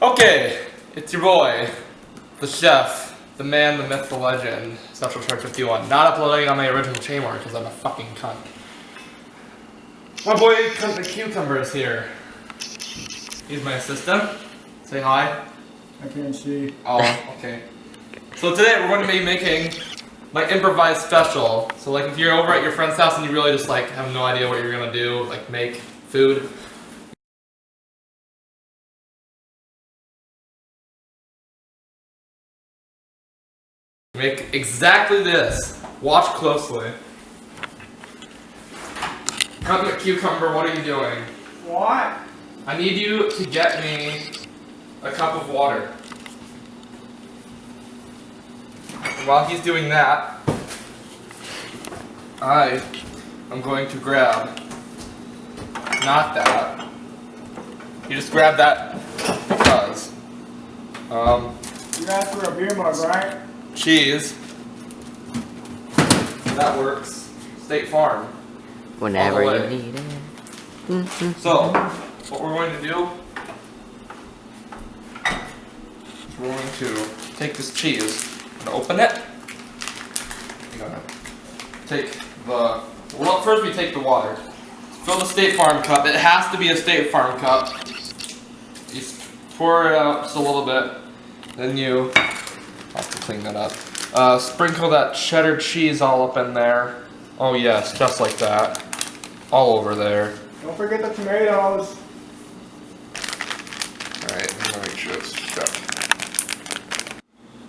Okay, it's your boy, the chef, the man, the myth, the legend, Satchel 51. Not uploading on my original channel because I'm a fucking cunt. My boy, Cunt the Cucumber, is here. He's my assistant. Say hi. I can't see. Oh, okay. So today we're going to be making my improvised special. So like if you're over at your friend's house and you really just like have no idea what you're gonna do, like make food. Make exactly this. Watch closely. Cut the Cucumber, what are you doing? What? I need you to get me a cup of water. While he's doing that, I am going to grab, not that, you just grab that because, You asked for a beer mug, right? cheese, that works, State Farm. Whenever all the you way. need it. So, what we're going to do is we're going to take this cheese and open it. You're gonna take the, well, first we take the water. Fill the State Farm cup. It has to be a State Farm cup. You pour it out just a little bit. Then you, I'll have to clean that up. Sprinkle that cheddar cheese all up in there. Oh yes, just like that. All over there. Don't forget the tomatoes. Alright, I'm gonna make sure it's stuck.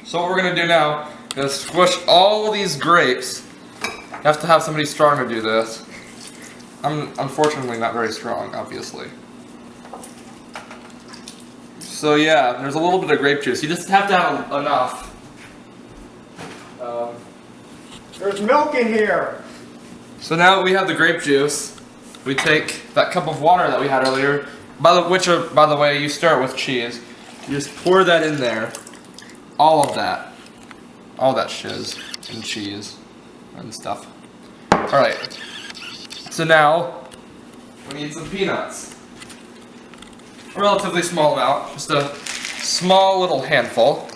So what we're gonna do now is squish all of these grapes. You have to have somebody strong to do this. I'm unfortunately not very strong, obviously. So yeah, there's a little bit of grape juice. You just have to have enough. There's milk in here. So now that we have the grape juice, we take that cup of water that we had earlier, by the way, you start with cheese. You just pour that in there. All of that. All that shiz and cheese and stuff. Alright. So now, we need some peanuts. A relatively small amount, just a small little handful.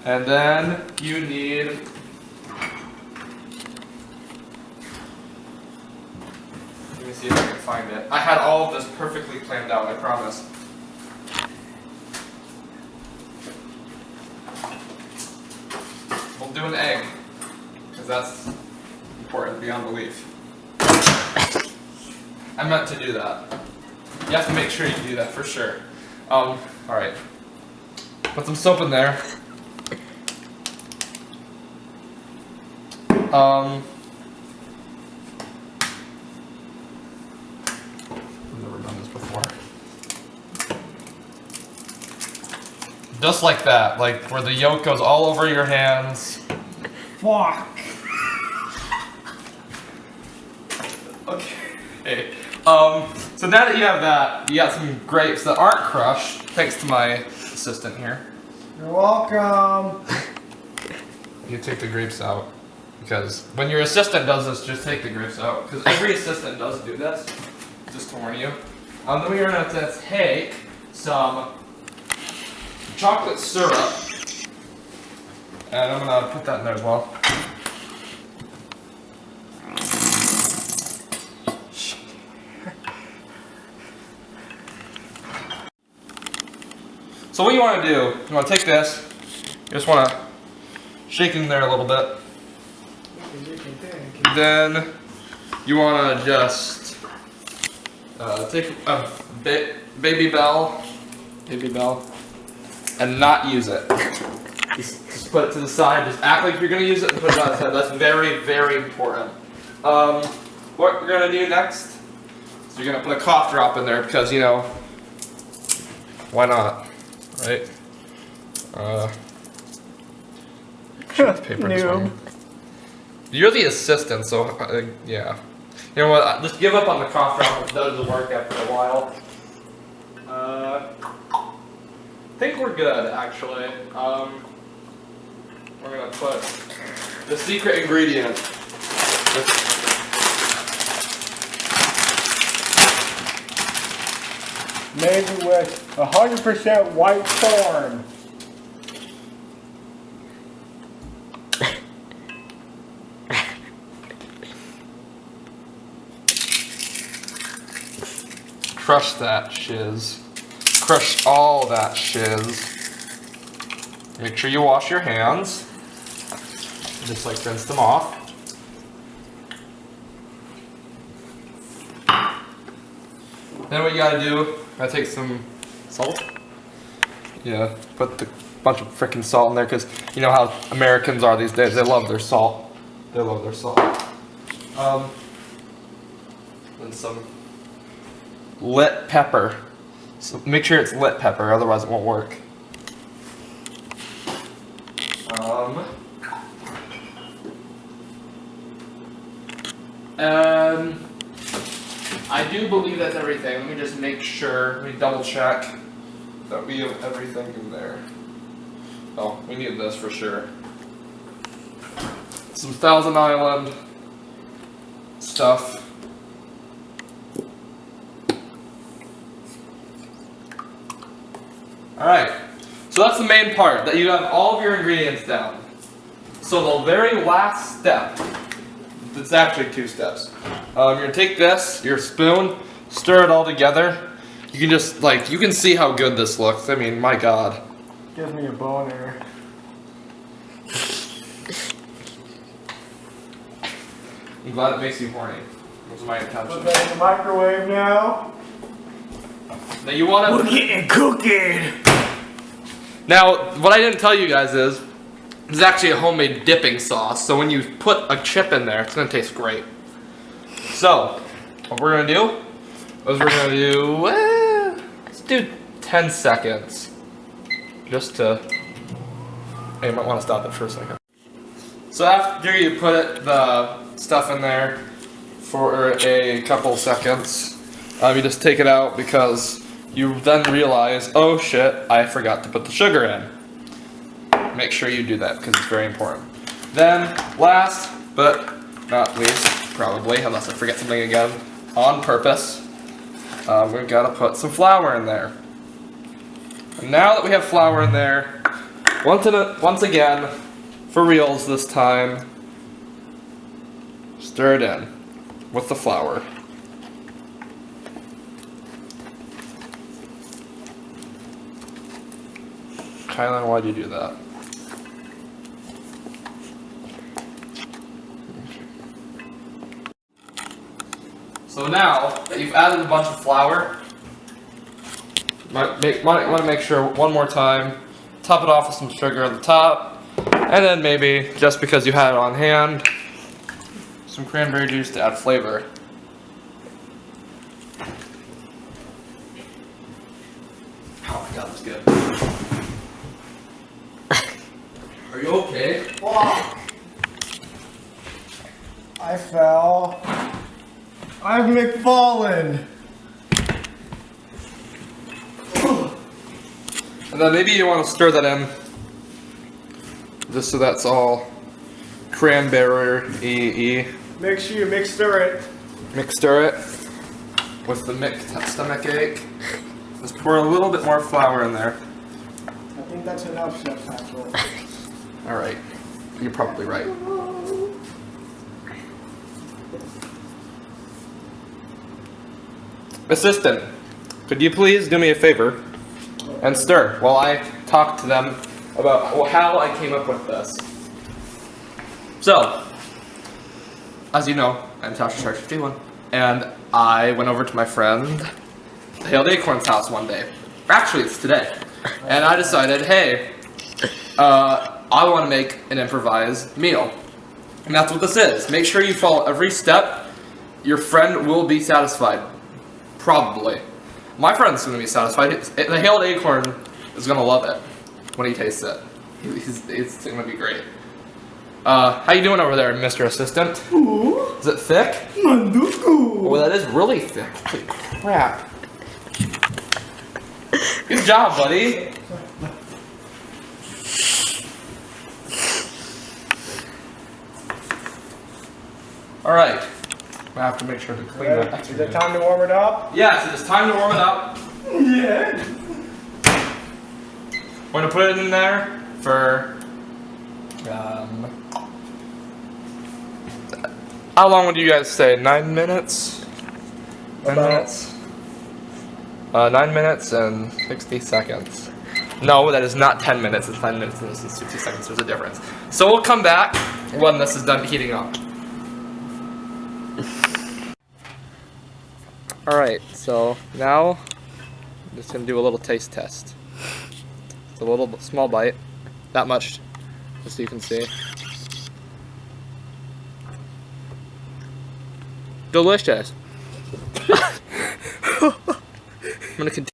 And then you need let me see if I can find it. I had all of this perfectly planned out, I promise. We'll do an egg, because that's important beyond belief. I meant to do that. You have to make sure you do that for sure. Alright. Put some soap in there. I've never done this before. Just like that, like where the yolk goes all over your hands. Fuck. Okay. So now that you have that, you got some grapes that aren't crushed, thanks to my assistant here. You're welcome. You take the grapes out. Because when your assistant does this, just take the grapes out. Because every assistant does do this, just to warn you. Then we're going to take some chocolate syrup. And I'm going to put that in there as well. So what you want to do, you want to take this, you just want to shake it in there a little bit. Then you want to just take a baby bell, and not use it. Just put it to the side. Just act like you're going to use it and put it on its head. That's very, very important. What we're going to do next is you're going to put a cough drop in there because, you know, why not, right? Paper this one. You're the assistant, so yeah. You know what? Just give up on the cough drop. It does the work after a while. I think we're good, actually. We're gonna put the secret ingredient. made with 100% white corn. Crush that shiz. Crush all that shiz. Make sure you wash your hands. Just like rinse them off. Then what you gotta do, gotta take some salt. Yeah, put a bunch of freaking salt in there because you know how Americans are these days. They love their salt. They love their salt. Then some lit pepper. So make sure it's lit pepper, otherwise it won't work. I do believe that's everything. Let me just make sure. Let me double check that we have everything in there. Oh, we need this for sure. Some Thousand Island stuff. Alright, so that's the main part, that you have all of your ingredients down. So the very last step, it's actually 2 steps. You're going to take this, your spoon, stir it all together. You can just, like, you can see how good this looks. I mean, my God. Gives me a boner. I'm glad it makes you horny. That was my intention. Put that in the microwave now. Now you want to... We're getting cooking! Now, what I didn't tell you guys is, it's actually a homemade dipping sauce. So when you put a chip in there, it's going to taste great. So, what we're going to do is we're going to do, let's do 10 seconds. Just to, hey, you might want to stop it for a second. So after you put the stuff in there for a couple seconds, you just take it out because you then realize, oh shit, I forgot to put the sugar in. Make sure you do that because it's very important. Then, last but not least, probably, unless I forget something again, on purpose, we've got to put some flour in there. And now that we have flour in there, once again, for reals this time, stir it in with the flour. Kylan, why'd you do that? So now that you've added a bunch of flour, want to make sure one more time, top it off with some sugar at the top, and then maybe, just because you had it on hand, some cranberry juice to add flavor. Oh my God, that's good. Are you okay? I fell. I've McFallen. And then maybe you want to stir that in, just so that's all cranberry-y. Make sure you mix-stir it. Mix-stir it with the mixed stomach ache. Just pour a little bit more flour in there. I think that's enough, Chef Satchel. Alright, you're probably right. Assistant, could you please do me a favor and stir while I talk to them about how I came up with this. So, as you know, I'm Tasha Shark 51, and I went over to my friend Hailed Acorn's house one day. Actually, it's today. And I decided, hey, I want to make an improvised meal. And that's what this is. Make sure you follow every step. Your friend will be satisfied. Probably. My friend's going to be satisfied. The Hailed Acorn is going to love it when he tastes it. It's going to be great. How you doing over there, Mr. Assistant? Ooh. Is it thick? Manduku. Oh, that is really thick. Holy crap. Good job, buddy. Alright. I have to make sure to clean that. Is it time to warm it up? Yes, it is time to warm it up. Yeah. We're gonna put it in there for how long would you guys say? 9 minutes? 9 About. minutes? 9 minutes and 60 seconds. No, that is not 10 minutes. It's 9 minutes and 60 seconds. There's a difference. So we'll come back when this is done heating up. Alright, so now I'm just gonna do a little taste test. It's a little small bite. That much, just so you can see. Delicious. I'm gonna continue.